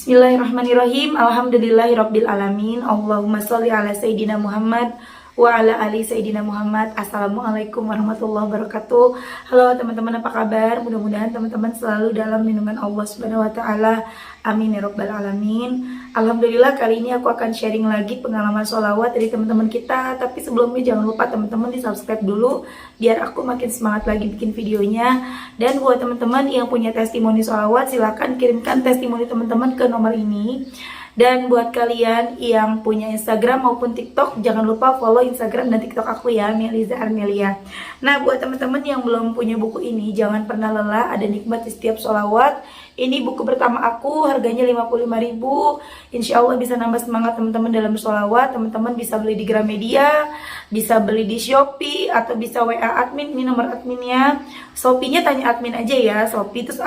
Bismillahirrahmanirrahim. Alhamdulillahirabbil alamin. Allahumma sholli ala sayidina Muhammad wa ala ali sayidina Muhammad. Assalamualaikum warahmatullahi wabarakatuh. Halo teman-teman, apa kabar? Mudah-mudahan teman-teman selalu dalam lindungan Allah Subhanahu wa taala. Amin ya rabbal alamin. Alhamdulillah, kali ini aku akan sharing lagi pengalaman sholawat dari teman-teman kita. Tapi sebelumnya jangan lupa teman-teman di subscribe dulu biar aku makin semangat lagi bikin videonya. Dan buat teman-teman yang punya testimoni sholawat, silahkan kirimkan testimoni teman-teman ke nomor ini. Dan buat kalian yang punya Instagram maupun TikTok, jangan lupa follow Instagram dan TikTok aku ya, Meliza Armelia. Nah, buat teman-teman yang belum punya buku ini, jangan pernah lelah, ada nikmat di setiap sholawat. Ini buku pertama aku, harganya 55.000. Insya Allah bisa nambah semangat teman-teman dalam sholawat. Teman-teman bisa beli di Gramedia, bisa beli di Shopee, atau bisa WA admin, ini nomor adminnya. Shopee-nya tanya admin aja ya, Shopee. Terus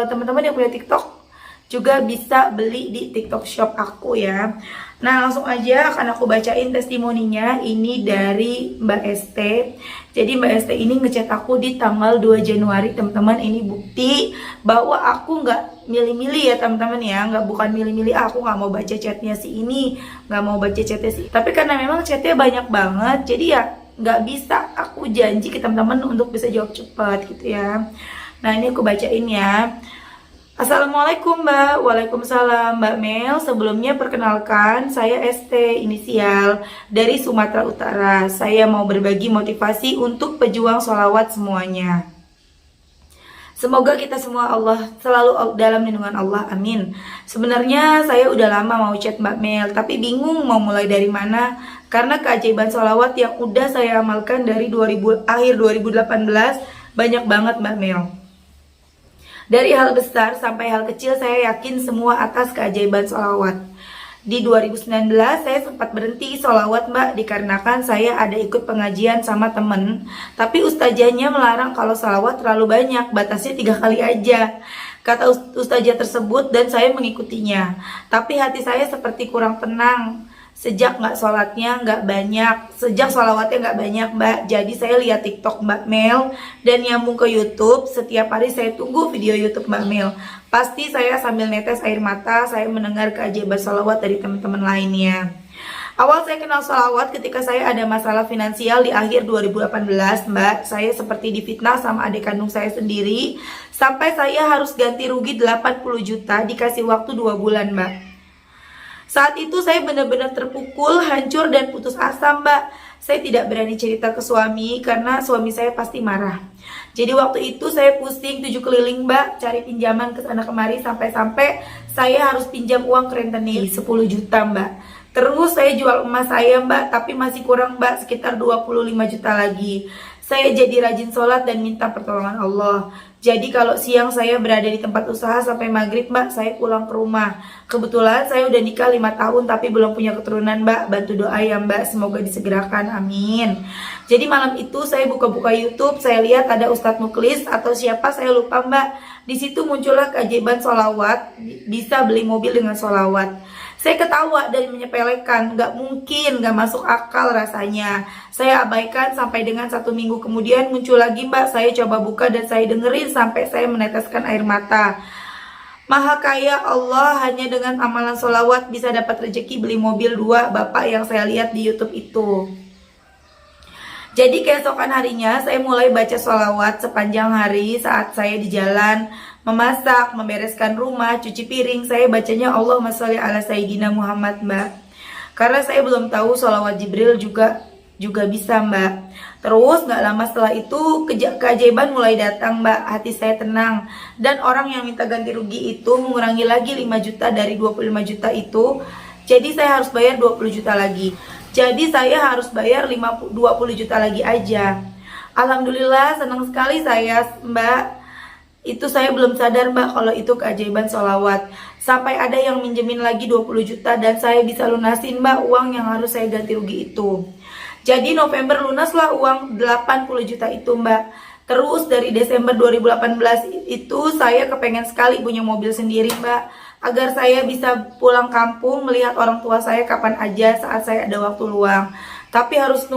teman-teman yang punya TikTok juga bisa beli di TikTok shop aku ya. Nah, langsung aja akan aku bacain testimoninya. Ini dari Mbak ST. Jadi Mbak ST ini ngechat aku di tanggal 2 Januari teman-teman. Ini bukti bahwa aku nggak milih-milih ya teman-teman ya. Bukan milih-milih, aku nggak mau baca chatnya si ini, nggak mau baca chatnya si. Tapi karena memang chatnya banyak banget, jadi ya nggak bisa aku janji ke teman-teman untuk bisa jawab cepat gitu ya. Nah, ini aku bacain ya. Assalamualaikum Mbak. Waalaikumsalam Mbak Mel. Sebelumnya perkenalkan, saya ST inisial dari Sumatera Utara. Saya mau berbagi motivasi untuk pejuang sholawat semuanya. Semoga kita semua Allah selalu dalam lindungan Allah, amin. Sebenarnya saya udah lama mau chat Mbak Mel, tapi bingung mau mulai dari mana. Karena keajaiban sholawat yang udah saya amalkan dari akhir 2018 banyak banget Mbak Mel. Dari hal besar sampai hal kecil, saya yakin semua atas keajaiban sholawat. Di 2019 saya sempat berhenti sholawat Mbak, dikarenakan saya ada ikut pengajian sama temen. Tapi ustazahnya melarang kalau sholawat terlalu banyak, batasnya 3 kali aja, kata ustazah tersebut, dan saya mengikutinya. Tapi hati saya seperti kurang tenang. Sejak sholawatnya nggak banyak Mbak. Jadi saya lihat TikTok Mbak Mel dan nyambung ke YouTube. Setiap hari saya tunggu video YouTube Mbak Mel. Pasti saya sambil netes air mata, saya mendengar keajaiban sholawat dari teman-teman lainnya. Awal saya kenal sholawat ketika saya ada masalah finansial di akhir 2018 Mbak. Saya seperti difitnah sama adik kandung saya sendiri, sampai saya harus ganti rugi 80 juta dikasih waktu 2 bulan Mbak. Saat itu saya benar-benar terpukul, hancur, dan putus asa Mbak. Saya tidak berani cerita ke suami karena suami saya pasti marah. Jadi waktu itu saya pusing 7 keliling Mbak, cari pinjaman ke sana kemari, sampai-sampai saya harus pinjam uang ke rentenir 10 juta Mbak. Terus saya jual emas saya Mbak, tapi masih kurang Mbak, sekitar 25 juta lagi. Saya jadi rajin sholat dan minta pertolongan Allah. Jadi kalau siang saya berada di tempat usaha sampai maghrib Mbak, saya pulang ke rumah. Kebetulan saya udah nikah 5 tahun tapi belum punya keturunan Mbak. Bantu doa ya Mbak, semoga disegerakan, amin. Jadi malam itu saya buka-buka YouTube, saya lihat ada Ustadz Muklis atau siapa saya lupa Mbak. Di situ muncullah keajaiban sholawat, bisa beli mobil dengan sholawat. Saya ketawa dan menyepelekan, gak mungkin, gak masuk akal rasanya. Saya abaikan sampai dengan 1 minggu kemudian muncul lagi Mbak. Saya coba buka dan saya dengerin sampai saya meneteskan air mata. Maha kaya Allah, hanya dengan amalan sholawat bisa dapat rezeki beli mobil 2 bapak yang saya lihat di YouTube itu. Jadi keesokan harinya saya mulai baca sholawat sepanjang hari saat saya di jalan, memasak, membereskan rumah, cuci piring. Saya bacanya Allahumma sholli ala sayyidina Muhammad Mbak. Karena saya belum tahu sholawat Jibril juga bisa Mbak. Terus gak lama setelah itu keajaiban mulai datang Mbak. Hati saya tenang. Dan orang yang minta ganti rugi itu mengurangi lagi 5 juta dari 25 juta itu. Jadi saya harus bayar 20 juta lagi. Jadi saya harus bayar 20 juta lagi aja. Alhamdulillah, senang sekali saya Mbak. Itu saya belum sadar Mbak kalau itu keajaiban sholawat. Sampai ada yang minjemin lagi 20 juta dan saya bisa lunasin Mbak uang yang harus saya ganti rugi itu. Jadi November lunaslah uang 80 juta itu Mbak. Terus dari Desember 2018 itu saya kepengen sekali punya mobil sendiri Mbak, agar saya bisa pulang kampung melihat orang tua saya kapan aja saat saya ada waktu luang. Tapi harus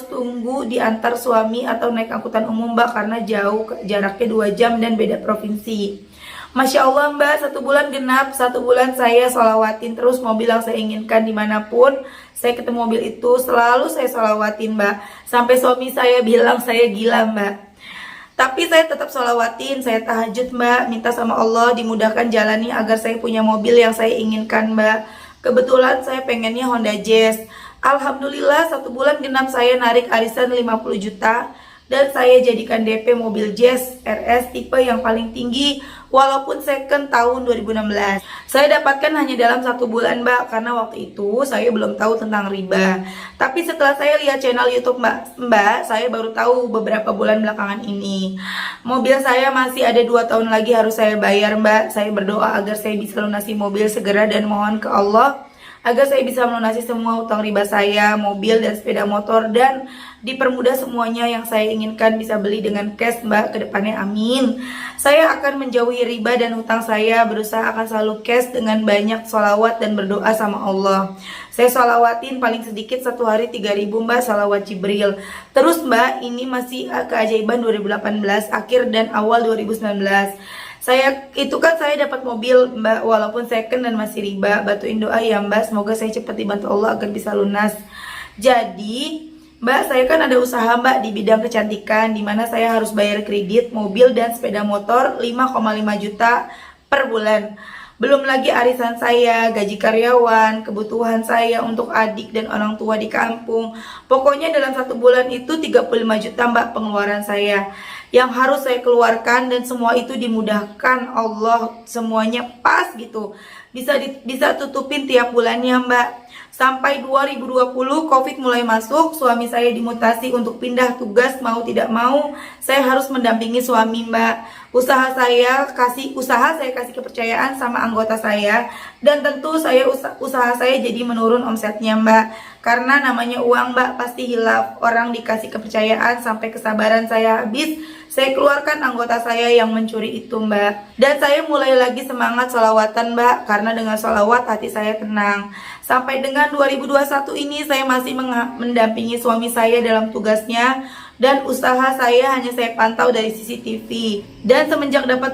tunggu diantar suami atau naik angkutan umum Mbak, karena jauh, jaraknya 2 jam dan beda provinsi. Masya Allah mbak, 1 bulan genap, 1 bulan saya sholawatin terus mobil yang saya inginkan. Dimanapun saya ketemu mobil itu selalu saya sholawatin mbak. Sampai suami saya bilang saya gila mbak. Tapi saya tetap sholawatin, saya tahajud mbak, minta sama Allah dimudahkan jalani agar saya punya mobil yang saya inginkan mbak. Kebetulan saya pengennya Honda Jazz. Alhamdulillah 1 bulan genap saya narik arisan 50 juta. Dan saya jadikan DP mobil Jazz RS tipe yang paling tinggi walaupun second tahun 2016. Saya dapatkan hanya dalam 1 bulan mbak, karena waktu itu saya belum tahu tentang riba. Tapi setelah saya lihat channel YouTube mbak, saya baru tahu beberapa bulan belakangan ini. Mobil saya masih ada 2 tahun lagi harus saya bayar mbak. Saya berdoa agar saya bisa lunasi mobil segera dan mohon ke Allah agar saya bisa melunasi semua utang riba saya, mobil dan sepeda motor, dan dipermudah semuanya yang saya inginkan bisa beli dengan cash mbak ke depannya, amin. Saya akan menjauhi riba dan utang saya, berusaha akan selalu cash dengan banyak sholawat dan berdoa sama Allah. Saya sholawatin paling sedikit 1 hari 3.000 mbak, sholawat Jibril. Terus mbak, ini masih keajaiban 2018 akhir dan awal 2019. Saya dapat mobil mbak, walaupun second dan masih riba. Bantuin doa ya mbak, semoga saya cepat dibantu Allah agar bisa lunas. Jadi mbak, saya kan ada usaha mbak di bidang kecantikan, dimana saya harus bayar kredit mobil dan sepeda motor 5,5 juta per bulan. Belum lagi arisan saya, gaji karyawan, kebutuhan saya untuk adik dan orang tua di kampung. Pokoknya dalam 1 bulan itu 35 juta mbak pengeluaran saya yang harus saya keluarkan, dan semua itu dimudahkan Allah, semuanya pas gitu. Bisa tutupin tiap bulannya mbak. Sampai 2020 Covid mulai masuk, suami saya dimutasi untuk pindah tugas, mau tidak mau saya harus mendampingi suami mbak. Usaha saya kasih kepercayaan sama anggota saya, dan tentu usaha saya jadi menurun omsetnya mbak. Karena namanya uang mbak pasti hilaf, orang dikasih kepercayaan sampai kesabaran saya habis, saya keluarkan anggota saya yang mencuri itu mbak. Dan saya mulai lagi semangat sholawatan mbak, karena dengan sholawat hati saya tenang. Sampai dengan 2021 ini saya masih mendampingi suami saya dalam tugasnya, dan usaha saya hanya saya pantau dari CCTV. Dan semenjak dapat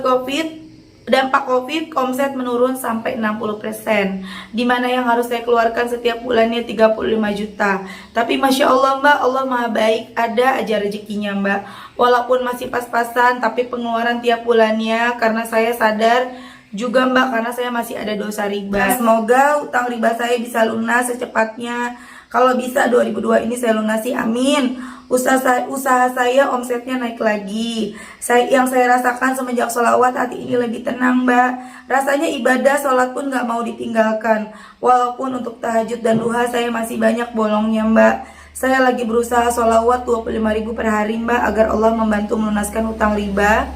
dampak Covid, omset menurun sampai 60%. Dimana yang harus saya keluarkan setiap bulannya 35 juta. Tapi Masya Allah mbak, Allah maha baik, ada aja rezekinya mbak. Walaupun masih pas-pasan, tapi pengeluaran tiap bulannya, karena saya sadar juga mbak, karena saya masih ada dosa riba. Semoga utang riba saya bisa lunas secepatnya. Kalau bisa 2002 ini saya lunasi, amin. Usaha saya omsetnya naik lagi. Yang saya rasakan semenjak sholawat, hati ini lebih tenang mbak. Rasanya ibadah sholat pun gak mau ditinggalkan. Walaupun untuk tahajud dan duha saya masih banyak bolongnya mbak. Saya lagi berusaha sholawat 25.000 per hari mbak, agar Allah membantu melunaskan utang riba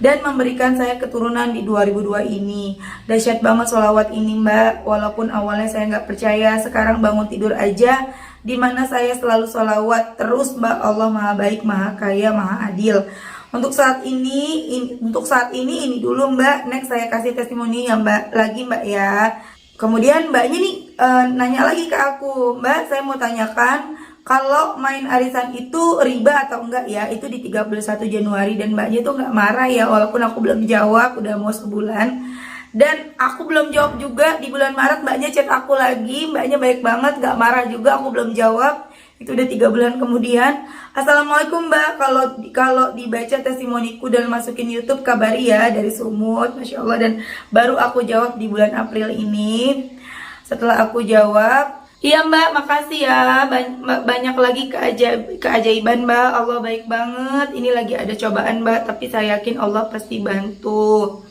dan memberikan saya keturunan di 2002 ini. Dahsyat banget sholawat ini mbak. Walaupun awalnya saya nggak percaya, sekarang bangun tidur aja dimana saya selalu sholawat terus mbak. Allah maha baik, maha kaya, maha adil. Untuk saat ini dulu mbak. Next saya kasih testimoni ya mbak, lagi mbak ya. Kemudian mbaknya nih nanya lagi ke aku, mbak saya mau tanyakan, kalau main arisan itu riba atau enggak ya? Itu di 31 Januari, dan mbaknya tuh nggak marah ya, walaupun aku belum jawab, udah mau sebulan. Dan aku belum jawab juga di bulan Maret, mbaknya chat aku lagi, mbaknya baik banget, nggak marah juga, aku belum jawab. Itu udah 3 bulan kemudian. Assalamualaikum mbak, kalau dibaca testimoniku dan masukin YouTube kabari ya, dari Sumut, Masya Allah. Dan baru aku jawab di bulan April ini. Setelah aku jawab, iya mbak, makasih ya. Banyak lagi keajaiban mbak. Allah baik banget. Ini lagi ada cobaan mbak, tapi saya yakin Allah pasti bantu.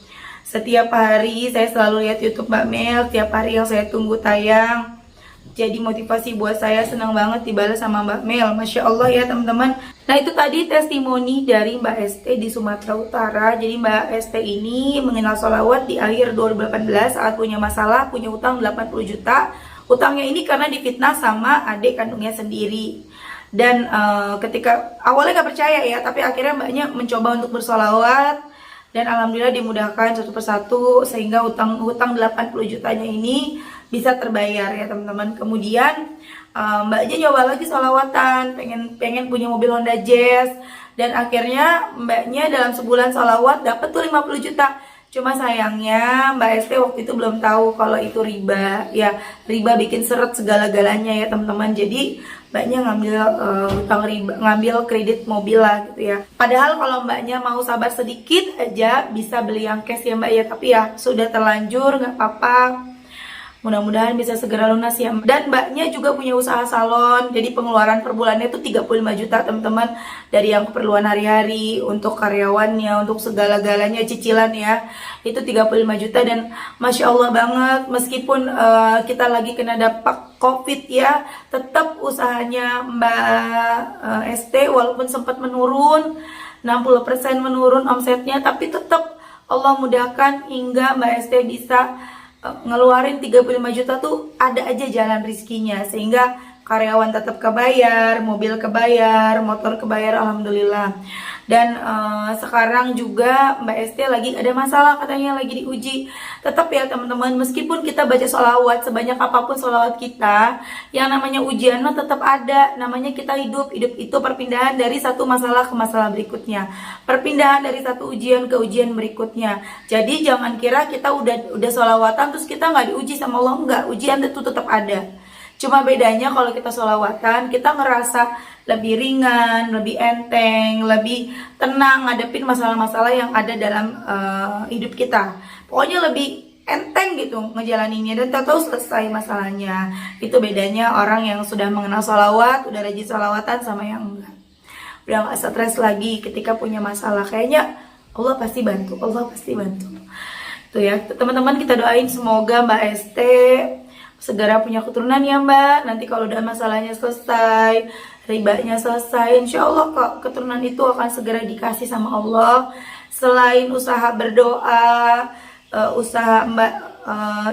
Setiap hari saya selalu lihat YouTube Mbak Mel. Setiap hari yang saya tunggu tayang, jadi motivasi buat saya. Senang banget dibalas sama Mbak Mel. Masya Allah ya teman-teman. Nah itu tadi testimoni dari Mbak ST di Sumatera Utara. Jadi Mbak ST ini mengenal sholawat di akhir 2018 saat punya masalah, punya utang 80 juta. Utangnya ini karena difitnah sama adik kandungnya sendiri. Dan ketika awalnya gak percaya ya, tapi akhirnya mbaknya mencoba untuk bersolawat. Dan alhamdulillah dimudahkan satu persatu, sehingga hutang 80 jutanya ini bisa terbayar ya teman-teman. Kemudian mbaknya nyoba lagi sholawatan, pengen punya mobil Honda Jazz. Dan akhirnya mbaknya dalam sebulan sholawat dapat tuh 50 juta. Cuma sayangnya Mbak Esti waktu itu belum tahu kalau itu riba. Ya, riba bikin seret segala-galanya ya teman-teman. Jadi mbaknya ngambil utang riba, ngambil kredit mobil lah gitu ya. Padahal kalau mbaknya mau sabar sedikit aja bisa beli yang cash ya mbak ya. Tapi ya sudah terlanjur, nggak apa-apa. Mudah-mudahan bisa segera lunas ya. Dan mbaknya juga punya usaha salon. Jadi pengeluaran per bulannya itu 35 juta teman-teman. Dari yang keperluan hari-hari, untuk karyawannya, untuk segala-galanya, cicilan ya. Itu 35 juta dan Masya Allah banget. Meskipun kita lagi kena dampak COVID ya, tetap usahanya Mbak ST walaupun sempat menurun 60% menurun omsetnya, tapi tetap Allah mudahkan hingga Mbak ST bisa ngeluarin 35 juta tuh ada aja jalan rizkinya, sehingga karyawan tetap kebayar, mobil kebayar, motor kebayar, alhamdulillah. Dan sekarang juga Mbak Esti lagi ada masalah, katanya lagi diuji. Tetap ya teman-teman, meskipun kita baca sholawat sebanyak apapun sholawat kita, yang namanya ujian tetap ada. Namanya kita hidup itu perpindahan dari satu masalah ke masalah berikutnya, perpindahan dari satu ujian ke ujian berikutnya. Jadi jangan kira kita udah sholawatan terus kita nggak diuji sama Allah. Enggak, ujian itu tetap ada. Cuma bedanya kalau kita sholawatan, kita ngerasa lebih ringan, lebih enteng, lebih tenang ngadepin masalah-masalah yang ada dalam hidup kita. Pokoknya lebih enteng gitu ngejalaninnya, dan tahu selesai masalahnya. Itu bedanya orang yang sudah mengenal sholawat, udah rajin sholawatan sama yang enggak. Udah gak stres lagi ketika punya masalah. Kayaknya Allah pasti bantu, Allah pasti bantu. Tuh ya, teman-teman, kita doain semoga Mbak ST segera punya keturunan ya mbak. Nanti kalau udah masalahnya selesai, ribanya selesai, insya Allah kok keturunan itu akan segera dikasih sama Allah. Selain usaha berdoa, usaha mbak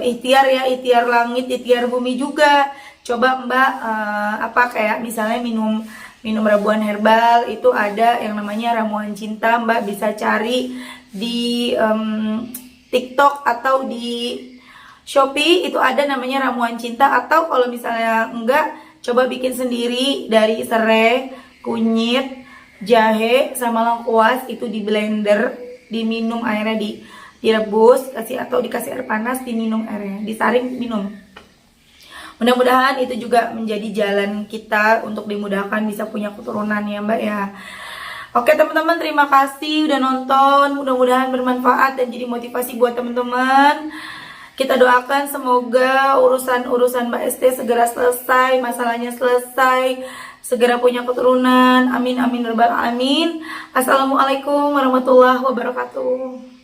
ikhtiar ya, ikhtiar langit, ikhtiar bumi juga. Coba mbak kayak misalnya minum ramuan herbal, itu ada yang namanya ramuan cinta. Mbak bisa cari di TikTok atau di Shopee, itu ada namanya ramuan cinta. Atau kalau misalnya enggak, coba bikin sendiri dari serai, kunyit, jahe, sama lengkuas. Itu di blender, diminum airnya, direbus, atau dikasih air panas, diminum airnya, disaring, minum. Mudah-mudahan itu juga menjadi jalan kita untuk dimudahkan bisa punya keturunan ya mbak ya. Oke teman-teman, terima kasih udah nonton. Mudah-mudahan bermanfaat dan jadi motivasi buat teman-teman. Kita doakan semoga urusan-urusan Mbak ST segera selesai, masalahnya selesai, segera punya keturunan. Amin amin rabbal alamin. Assalamualaikum warahmatullahi wabarakatuh.